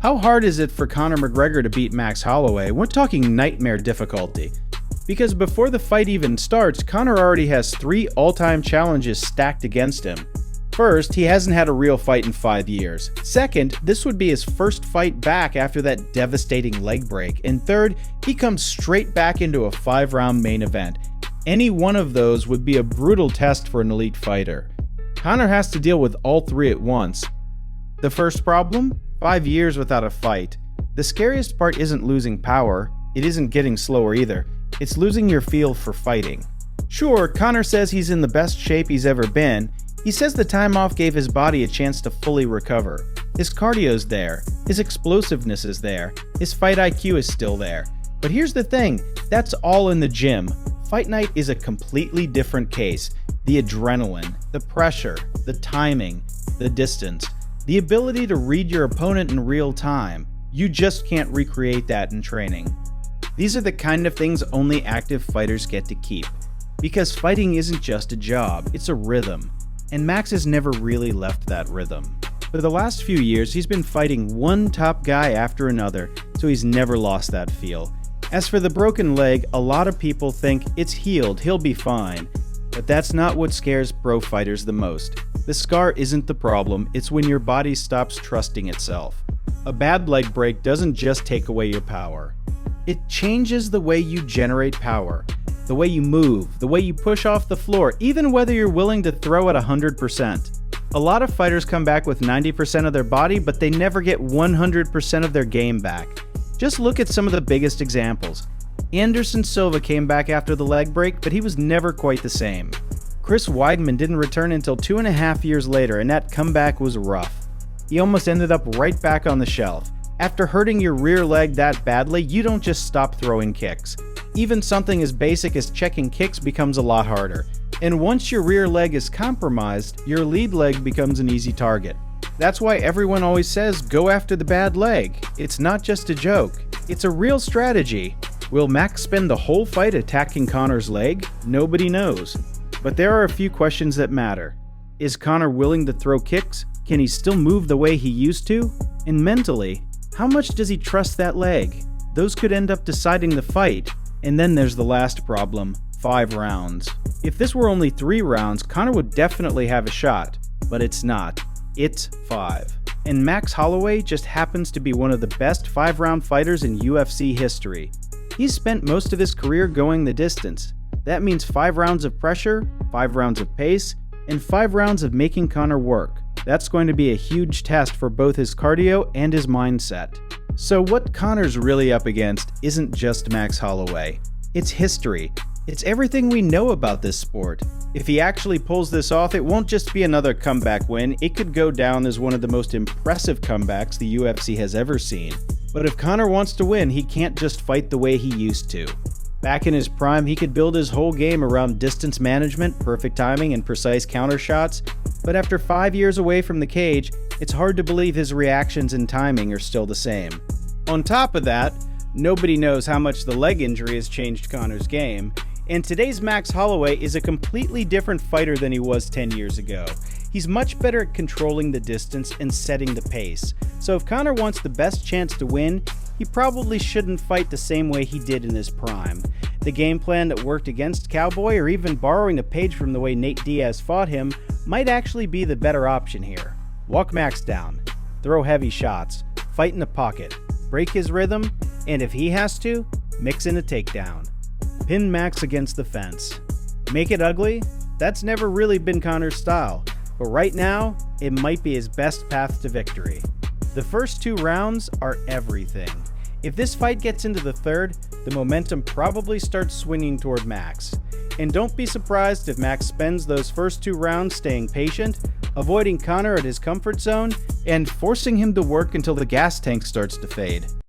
How hard is it for Conor McGregor to beat Max Holloway? We're talking nightmare difficulty. Because before the fight even starts, Conor already has 3 all-time challenges stacked against him. First, he hasn't had a real fight in 5 years. Second, this would be his first fight back after that devastating leg break. And third, he comes straight back into a 5-round main event. Any one of those would be a brutal test for an elite fighter. Conor has to deal with all 3 at once. The first problem? 5 years without a fight. The scariest part isn't losing power, it isn't getting slower either, it's losing your feel for fighting. Sure, Conor says he's in the best shape he's ever been. He says the time off gave his body a chance to fully recover. His cardio's there, his explosiveness is there, his fight IQ is still there. But here's the thing, that's all in the gym. Fight night is a completely different case. The adrenaline, the pressure, the timing, the distance. The ability to read your opponent in real time. You just can't recreate that in training. These are the kind of things only active fighters get to keep. Because fighting isn't just a job, it's a rhythm. And Max has never really left that rhythm. For the last few years, he's been fighting one top guy after another, so he's never lost that feel. As for the broken leg, a lot of people think it's healed, he'll be fine. But that's not what scares pro fighters the most. The scar isn't the problem, it's when your body stops trusting itself. A bad leg break doesn't just take away your power. It changes the way you generate power, the way you move, the way you push off the floor, even whether you're willing to throw at 100%. A lot of fighters come back with 90% of their body, but they never get 100% of their game back. Just look at some of the biggest examples. Anderson Silva came back after the leg break, but he was never quite the same. Chris Weidman didn't return until 2.5 years later, and that comeback was rough. He almost ended up right back on the shelf. After hurting your rear leg that badly, you don't just stop throwing kicks. Even something as basic as checking kicks becomes a lot harder. And once your rear leg is compromised, your lead leg becomes an easy target. That's why everyone always says, go after the bad leg. It's not just a joke. It's a real strategy. Will Max spend the whole fight attacking Conor's leg? Nobody knows. But there are a few questions that matter. Is Conor willing to throw kicks? Can he still move the way he used to? And mentally, how much does he trust that leg? Those could end up deciding the fight. And then there's the last problem, 5 rounds. If this were only 3 rounds, Conor would definitely have a shot. But it's not. It's 5. And Max Holloway just happens to be one of the best 5-round fighters in UFC history. He's spent most of his career going the distance. That means 5 rounds of pressure, 5 rounds of pace, and 5 rounds of making Conor work. That's going to be a huge test for both his cardio and his mindset. So what Conor's really up against isn't just Max Holloway. It's history. It's everything we know about this sport. If he actually pulls this off, it won't just be another comeback win, it could go down as one of the most impressive comebacks the UFC has ever seen. But if Conor wants to win, he can't just fight the way he used to. Back in his prime, he could build his whole game around distance management, perfect timing, and precise counter shots. But after 5 years away from the cage, it's hard to believe his reactions and timing are still the same. On top of that, nobody knows how much the leg injury has changed Conor's game. And today's Max Holloway is a completely different fighter than he was 10 years ago. He's much better at controlling the distance and setting the pace. So if Conor wants the best chance to win, he probably shouldn't fight the same way he did in his prime. The game plan that worked against Cowboy, or even borrowing a page from the way Nate Diaz fought him, might actually be the better option here. Walk Max down, throw heavy shots, fight in the pocket, break his rhythm, and if he has to, mix in a takedown. Pin Max against the fence. Make it ugly? That's never really been Conor's style. But right now, it might be his best path to victory. The first 2 rounds are everything. If this fight gets into the third, the momentum probably starts swinging toward Max. And don't be surprised if Max spends those first 2 rounds staying patient, avoiding Conor at his comfort zone, and forcing him to work until the gas tank starts to fade.